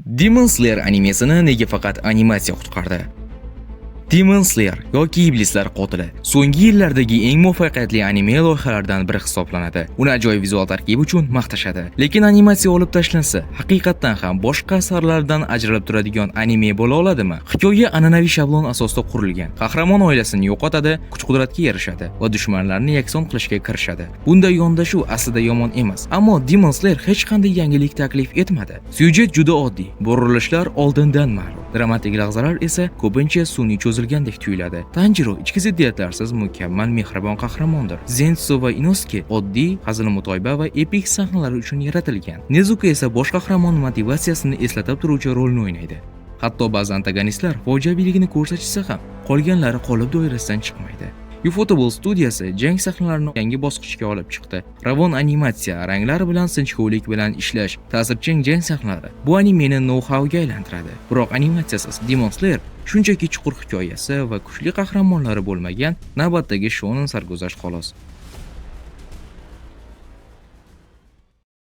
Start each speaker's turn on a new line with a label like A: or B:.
A: Demon Slayer animesini nega faqat animatsiya qutqardi? Demon Slayer yoki iblislar qotili so'nggi yillardagi eng muvaffaqiyatli anime loyihalaridan biri hisoblanadi. Uni ajoyib vizual tarkibi uchun maqtashadi. Lekin animatsiya olib tashlansa, haqiqatan ham boshqa asarlardan ajralib turadigan anime bo'la oladimi? Hikoya an'anaviy shablon asosida qurilgan. Qahramon oilasini yo'qotadi, kuch-qudratga erishadi va dushmanlarni yakson qilishga kirishadi. Bunday yondashuv aslida yomon emas, ammo Demon Slayer hech qanday yangilik taklif etmadi. Syujet juda oddiy, burilishlar oldindan ma'lum. Dramatik lahzalar esa ko'pincha sun'iy cho'zilgandek tuyuladi. Tanjiro ichki ziddiyatlarsiz mukammal mehribon qahramondir. Zenitsu va Inosuke oddiy, hazil-mutoyiba va epik sahnalar uchun yaratilgan. Nezuko esa bosh qahramon motivatsiyasini eslatib turuvchi rolni o'ynaydi. Hatto ba'zi antagonistlar fojiaviligini ko'rsatishsa ham, qolganlari qolip doirasidan chiqmaydi. Ufotable studiyasi jang sahnalarini yangi bosqichga olib chiqdi. Ravon animatsiya, ranglar bilan sinchkovlik bilan ishlash, ta'sirchan jang sahnalari bu animeni know-howga aylantiradi. Biroq animatsiyasiz Demon Slayer shunchaki chuqur hikoyasi va kuchli qahramonlari bo'lmagan navbatdagi shonen sarguzasht xolos.